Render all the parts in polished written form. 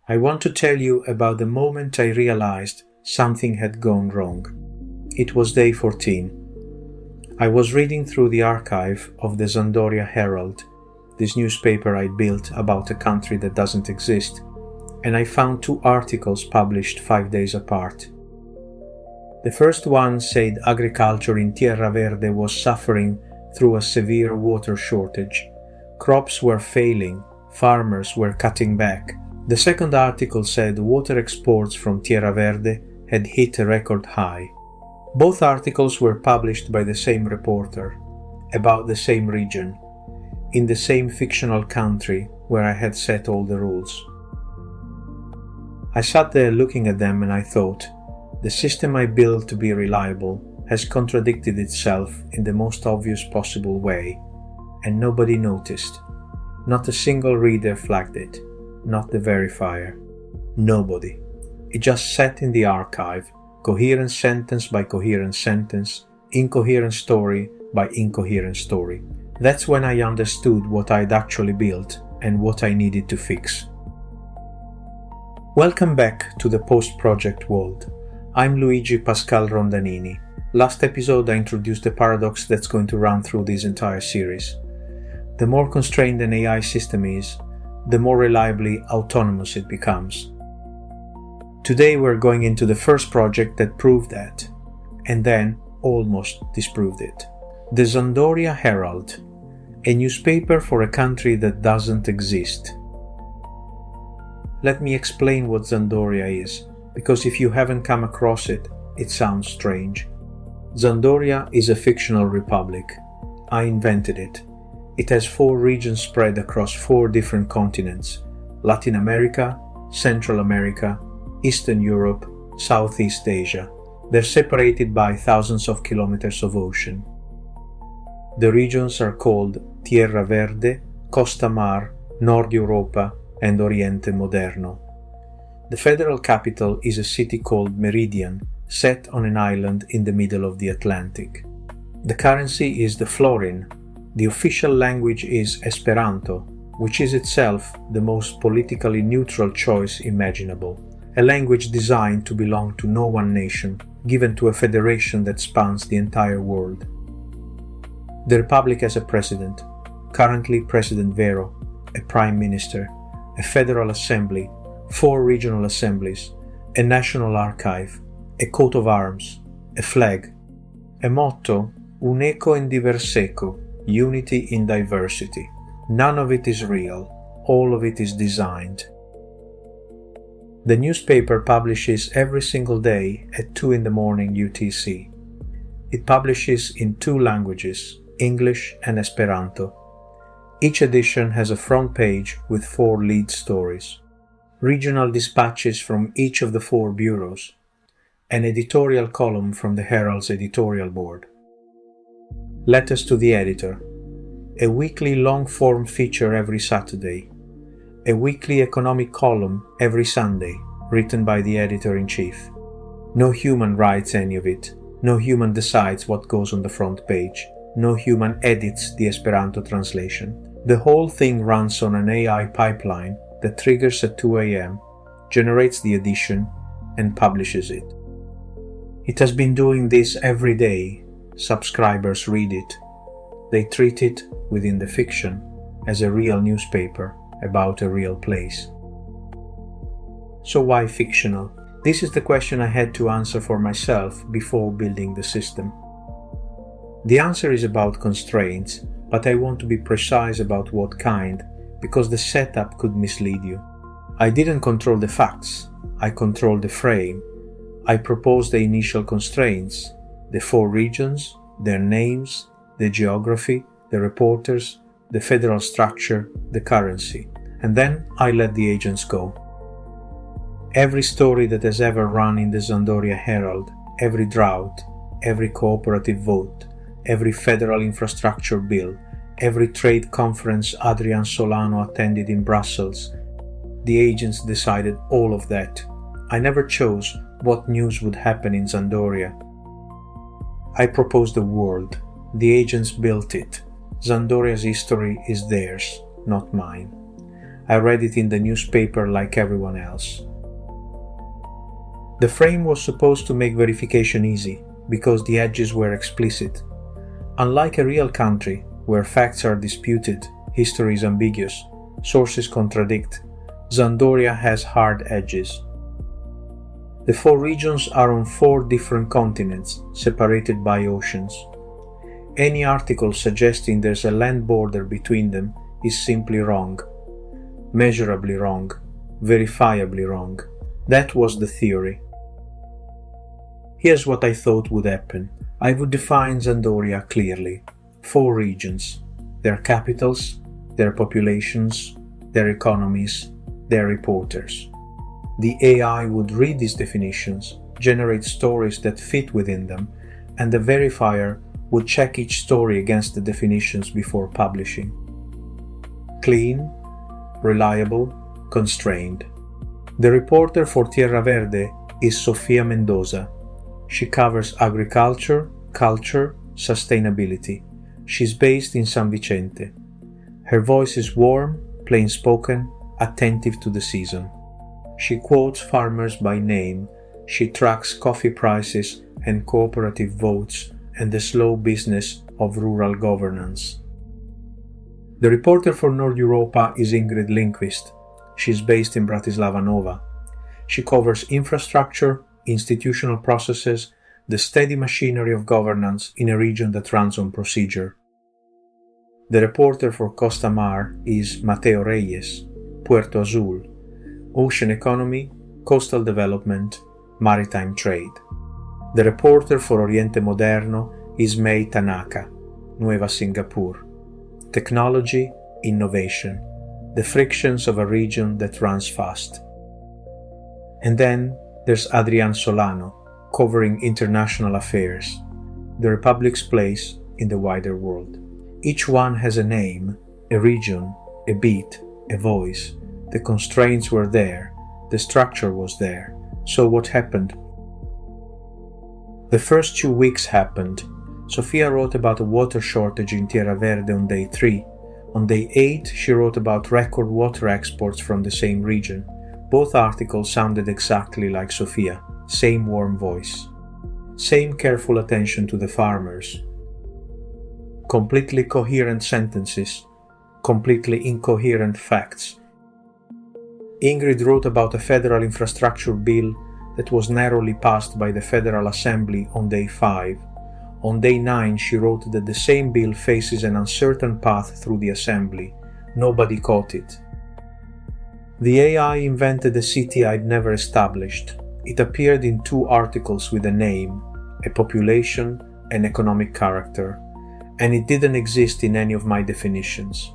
I want to tell you about the moment I realized something had gone wrong. It was day 14. I was reading through the archive of the Zandoria Herald, this newspaper I built about a country that doesn't exist, and I found 2 articles published 5 days apart. The first one said agriculture in Tierra Verde was suffering through a severe water shortage. Crops were failing, farmers were cutting back. The second article said water exports from Tierra Verde had hit a record high. Both articles were published by the same reporter, about the same region, in the same fictional country where I had set all the rules. I sat there looking at them and I thought, the system I built to be reliable has contradicted itself in the most obvious possible way, and nobody noticed. Not a single reader flagged it, not the verifier. Nobody. It just sat in the archive, coherent sentence by coherent sentence, incoherent story by incoherent story. That's when I understood what I'd actually built and what I needed to fix. Welcome back to the post-project world. I'm Luigi Pascal Rondanini. Last episode I introduced the paradox that's going to run through this entire series. The more constrained an AI system is, the more reliably autonomous it becomes. Today we're going into the first project that proved that, and then almost disproved it. The Zandoria Herald, a newspaper for a country that doesn't exist. Let me explain what Zandoria is, because if you haven't come across it, it sounds strange. Zandoria is a fictional republic. I invented it. It has 4 regions spread across 4 different continents: Latin America, Central America, Eastern Europe, Southeast Asia. They're separated by thousands of kilometers of ocean. The regions are called Tierra Verde, Costa Mar, Nord Europa, and Oriente Moderno. The federal capital is a city called Meridian, set on an island in the middle of the Atlantic. The currency is the florin. The official language is Esperanto, which is itself the most politically neutral choice imaginable, a language designed to belong to no one nation, given to a federation that spans the entire world. The Republic has a president, currently President Vero, a prime minister, a federal assembly, 4 regional assemblies, a national archive, a coat of arms, a flag, a motto, uneco in diverseco, unity in diversity. None of it is real, all of it is designed. The newspaper publishes every single day at 2 in the morning UTC. It publishes in 2 languages, English and Esperanto. Each edition has a front page with 4 lead stories, regional dispatches from each of the 4 bureaus, an editorial column from the Herald's editorial board, letters to the editor, a weekly long-form feature every Saturday, a weekly economic column every Sunday, written by the editor-in-chief. No human writes any of it, no human decides what goes on the front page, no human edits the Esperanto translation. The whole thing runs on an AI pipeline that triggers at 2 a.m., generates the edition, and publishes it. It has been doing this every day. Subscribers read it. They treat it, within the fiction, as a real newspaper about a real place. So why fictional? This is the question I had to answer for myself before building the system. The answer is about constraints, but I want to be precise about what kind, because the setup could mislead you. I didn't control the facts, I controlled the frame. I proposed the initial constraints, the 4 regions, their names, the geography, the reporters, the federal structure, the currency, and then I let the agents go. Every story that has ever run in the Zandoria Herald, every drought, every cooperative vote, every federal infrastructure bill, every trade conference Adrian Solano attended in Brussels, the agents decided all of that. I never chose what news would happen in Zandoria. I proposed the world. The agents built it. Zandoria's history is theirs, not mine. I read it in the newspaper like everyone else. The frame was supposed to make verification easy, because the edges were explicit. Unlike a real country, where facts are disputed, history is ambiguous, sources contradict, Zandoria has hard edges. The 4 regions are on 4 different continents, separated by oceans. Any article suggesting there's a land border between them is simply wrong. Measurably wrong. Verifiably wrong. That was the theory. Here's what I thought would happen. I would define Zandoria clearly. 4 regions. Their capitals, their populations, their economies, their reporters. The AI would read these definitions, generate stories that fit within them, and the verifier would check each story against the definitions before publishing. Clean, reliable, constrained. The reporter for Tierra Verde is Sofia Mendoza. She covers agriculture, culture, sustainability. She's based in San Vicente. Her voice is warm, plain-spoken, attentive to the season. She quotes farmers by name. She tracks coffee prices and cooperative votes and the slow business of rural governance. The reporter for North Europa is Ingrid Lindqvist. She's based in Bratislava Nova. She covers infrastructure, institutional processes, the steady machinery of governance in a region that runs on procedure. The reporter for Costa Mar is Mateo Reyes, Puerto Azul, ocean economy, coastal development, maritime trade. The reporter for Oriente Moderno is Mei Tanaka, Nueva Singapore, technology, innovation, the frictions of a region that runs fast. And then there's Adrián Solano, covering international affairs, the Republic's place in the wider world. Each one has a name, a region, a beat, a voice. The constraints were there, the structure was there. So what happened? The first 2 weeks happened. Sofia wrote about a water shortage in Tierra Verde on day 3. On day 8, she wrote about record water exports from the same region. Both articles sounded exactly like Sofia, same warm voice, same careful attention to the farmers. Completely coherent sentences, completely incoherent facts. Ingrid wrote about a federal infrastructure bill that was narrowly passed by the Federal Assembly on day 5. On day 9, she wrote that the same bill faces an uncertain path through the Assembly. Nobody caught it. The AI invented a city I'd never established. It appeared in 2 articles with a name, a population, an economic character, and it didn't exist in any of my definitions.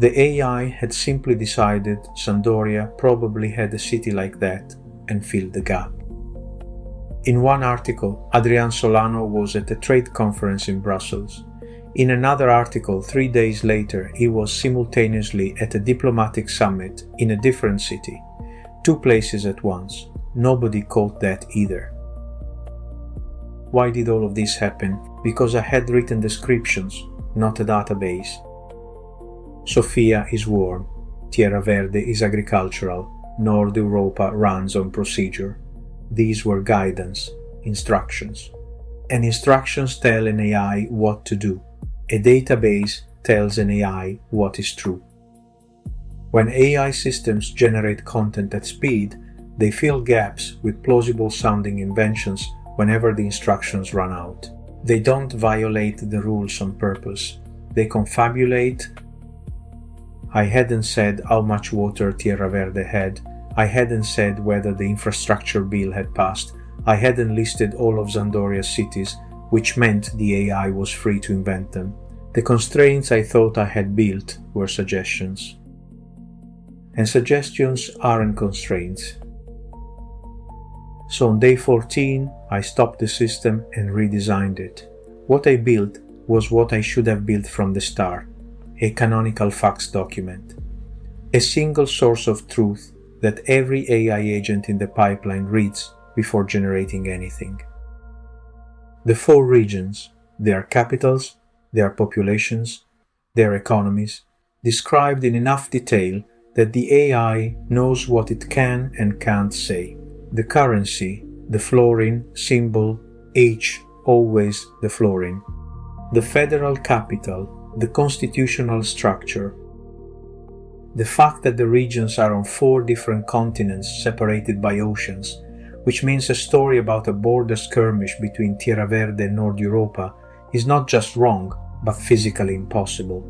The AI had simply decided Zandoria probably had a city like that and filled the gap. In one article, Adrián Solano was at a trade conference in Brussels. In another article, 3 days later, he was simultaneously at a diplomatic summit in a different city. 2 places at once. Nobody caught that either. Why did all of this happen? Because I had written descriptions, not a database. Sofia is warm. Tierra Verde is agricultural. North Europa runs on procedure. These were guidance, instructions. And instructions tell an AI what to do. A database tells an AI what is true. When AI systems generate content at speed, they fill gaps with plausible sounding inventions whenever the instructions run out. They don't violate the rules on purpose. They confabulate. I hadn't said how much water Tierra Verde had. I hadn't said whether the infrastructure bill had passed. I hadn't listed all of Zandoria's cities, which meant the AI was free to invent them. The constraints I thought I had built were suggestions. And suggestions aren't constraints. So on day 14, I stopped the system and redesigned it. What I built was what I should have built from the start, a canonical fax document. A single source of truth that every AI agent in the pipeline reads before generating anything. The 4 regions, their capitals, their populations, their economies, described in enough detail that the AI knows what it can and can't say. The currency, the florin, symbol, H, always the florin. The federal capital, the constitutional structure. The fact that the regions are on 4 different continents separated by oceans, which means a story about a border skirmish between Terra Verde and North Europa, is not just wrong, but physically impossible.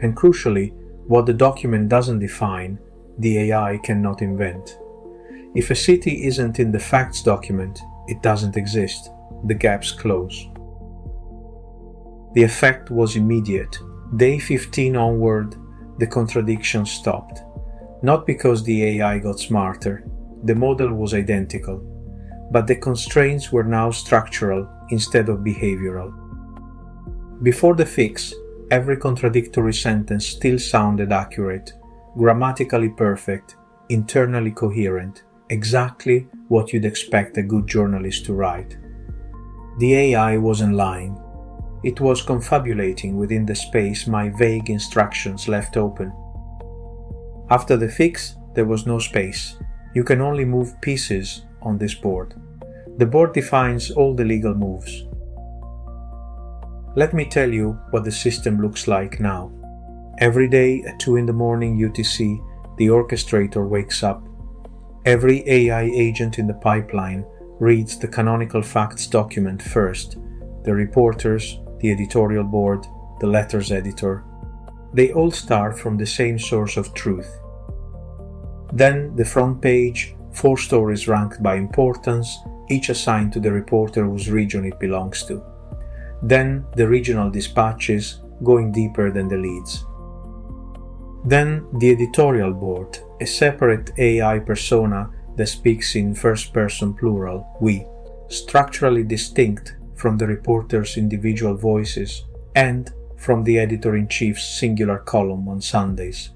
And crucially, what the document doesn't define, the AI cannot invent. If a city isn't in the facts document, it doesn't exist. The gaps close. The effect was immediate. Day 15 onward, the contradictions stopped. Not because the AI got smarter, the model was identical, but the constraints were now structural instead of behavioral. Before the fix, every contradictory sentence still sounded accurate, grammatically perfect, internally coherent, exactly what you'd expect a good journalist to write. The AI wasn't lying. It was confabulating within the space my vague instructions left open. After the fix, there was no space. You can only move pieces on this board. The board defines all the legal moves. Let me tell you what the system looks like now. Every day at 2 a.m. UTC, the orchestrator wakes up. Every AI agent in the pipeline reads the canonical facts document first. The reporters, the editorial board, the letters editor. They all start from the same source of truth. Then the front page, 4 stories ranked by importance, each assigned to the reporter whose region it belongs to. Then the regional dispatches, going deeper than the leads. Then the editorial board, a separate AI persona that speaks in first-person plural, we, structurally distinct from the reporter's individual voices and from the editor-in-chief's singular column on Sundays.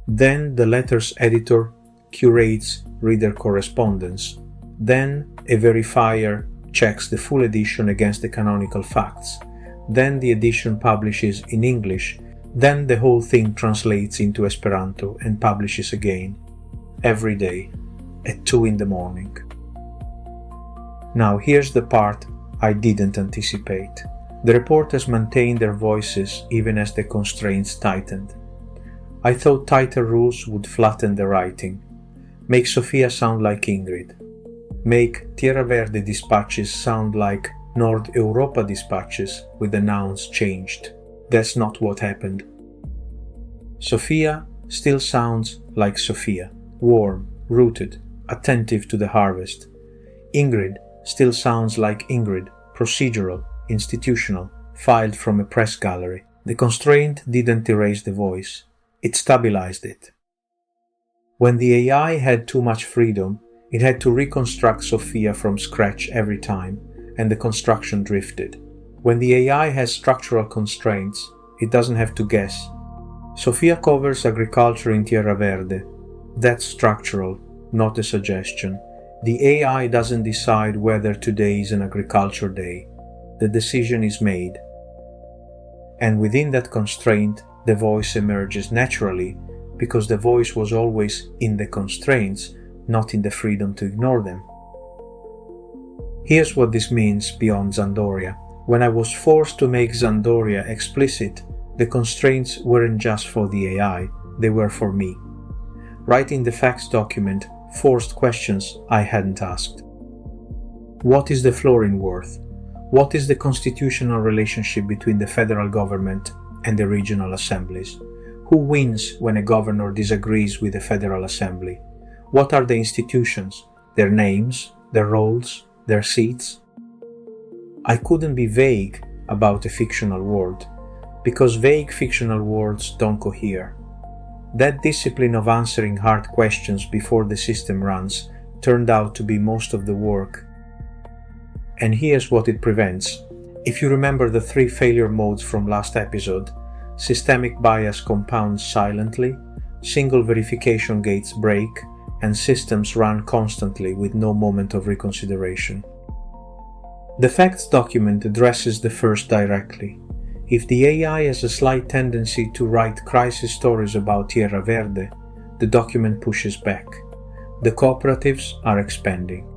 Then the letters editor curates reader correspondence. Then a verifier checks the full edition against the canonical facts. Then the edition publishes in English. Then the whole thing translates into Esperanto and publishes again, every day, at 2 a.m. Now here's the part I didn't anticipate. The reporters maintained their voices even as the constraints tightened. I thought tighter rules would flatten the writing, make Sofia sound like Ingrid, make Terra Verde dispatches sound like North Europa dispatches with the nouns changed. That's not what happened. Sofia still sounds like Sofia, warm, rooted, attentive to the harvest. Ingrid still sounds like Ingrid, procedural, institutional, filed from a press gallery. The constraint didn't erase the voice, it stabilized it. When the AI had too much freedom, it had to reconstruct Sofia from scratch every time, and the construction drifted. When the AI has structural constraints, it doesn't have to guess. Sofia covers agriculture in Terra Verde. That's structural, not a suggestion. The AI doesn't decide whether today is an agriculture day. The decision is made. And within that constraint, the voice emerges naturally, because the voice was always in the constraints, not in the freedom to ignore them. Here's what this means beyond Zandoria. When I was forced to make Zandoria explicit, the constraints weren't just for the AI, they were for me. Writing the facts document forced questions I hadn't asked. What is the florin worth? What is the constitutional relationship between the federal government and the regional assemblies? Who wins when a governor disagrees with the Federal Assembly? What are the institutions, their names, their roles, their seats? I couldn't be vague about a fictional world, because vague fictional worlds don't cohere. That discipline of answering hard questions before the system runs turned out to be most of the work. And here's what it prevents. If you remember the 3 failure modes from last episode, systemic bias compounds silently, single verification gates break, and systems run constantly with no moment of reconsideration. The facts document addresses the first directly. If the AI has a slight tendency to write crisis stories about Tierra Verde, the document pushes back. The cooperatives are expanding.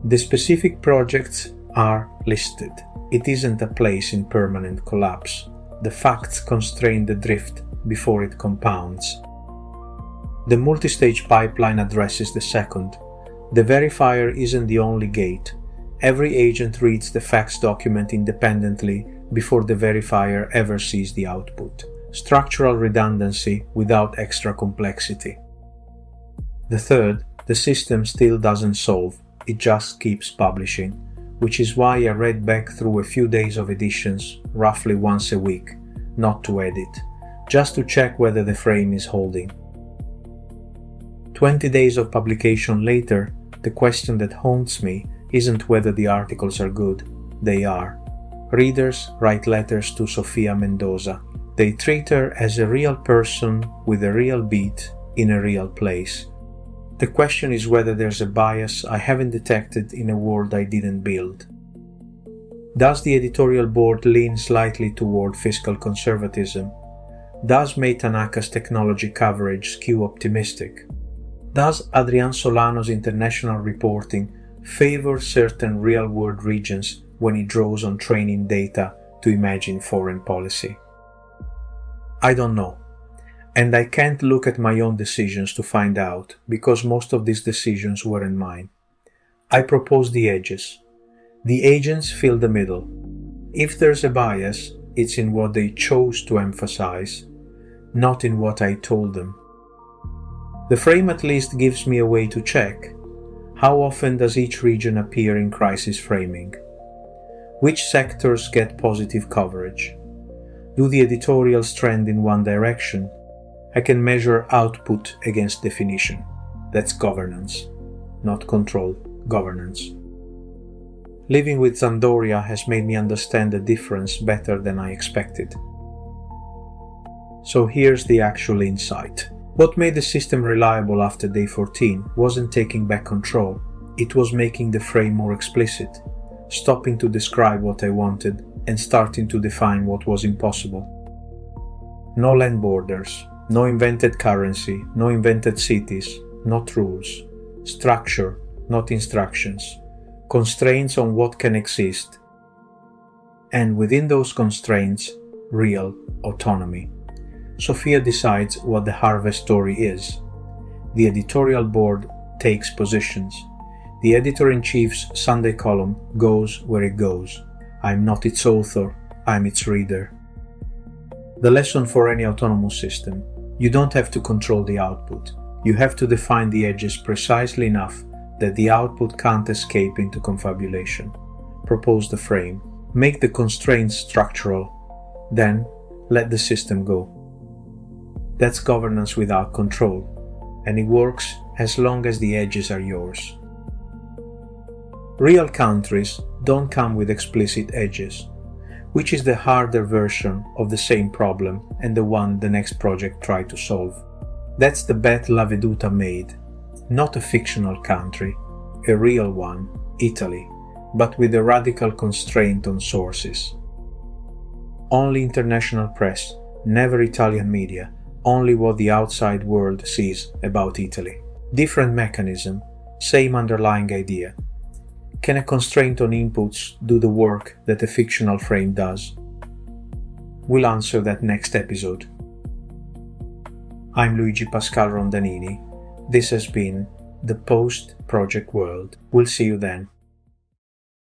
The specific projects are listed. It isn't a place in permanent collapse. The facts constrain the drift before it compounds. The multi-stage pipeline addresses the second. The verifier isn't the only gate. Every agent reads the facts document independently before the verifier ever sees the output. Structural redundancy without extra complexity. The third, the system still doesn't solve, it just keeps publishing, which is why I read back through a few days of editions, roughly once a week, not to edit, just to check whether the frame is holding. 20 days of publication later, the question that haunts me isn't whether the articles are good. They are. Readers write letters to Sofia Mendoza. They treat her as a real person with a real beat in a real place. The question is whether there's a bias I haven't detected in a world I didn't build. Does the editorial board lean slightly toward fiscal conservatism? Does May Tanaka's technology coverage skew optimistic? Does Adrian Solano's international reporting favor certain real-world regions when he draws on training data to imagine foreign policy? I don't know, and I can't look at my own decisions to find out, because most of these decisions weren't mine. I propose the edges. The agents fill the middle. If there's a bias, it's in what they chose to emphasize, not in what I told them. The frame at least gives me a way to check. How often does each region appear in crisis framing? Which sectors get positive coverage? Do the editorials trend in one direction? I can measure output against definition. That's governance, not control, governance. Living with Zandoria has made me understand the difference better than I expected. So here's the actual insight. What made the system reliable after day 14 wasn't taking back control, it was making the frame more explicit, stopping to describe what I wanted and starting to define what was impossible. No land borders, no invented currency, no invented cities, not rules. Structure, not instructions. Constraints on what can exist. And within those constraints, real autonomy. Sofia decides what the harvest story is. The editorial board takes positions. The editor-in-chief's Sunday column goes where it goes. I'm not its author, I'm its reader. The lesson for any autonomous system: you don't have to control the output. You have to define the edges precisely enough that the output can't escape into confabulation. Propose the frame. Make the constraints structural. Then let the system go. That's governance without control, and it works as long as the edges are yours. Real countries don't come with explicit edges, which is the harder version of the same problem and the one the next project tried to solve. That's the bet La Veduta made. Not a fictional country, a real one, Italy, but with a radical constraint on sources. Only international press, never Italian media, only what the outside world sees about Italy. Different mechanism, same underlying idea. Can a constraint on inputs do the work that a fictional frame does? We'll answer that next episode. I'm Luigi Pascal Rondanini. This has been The Post-Project World. We'll see you then.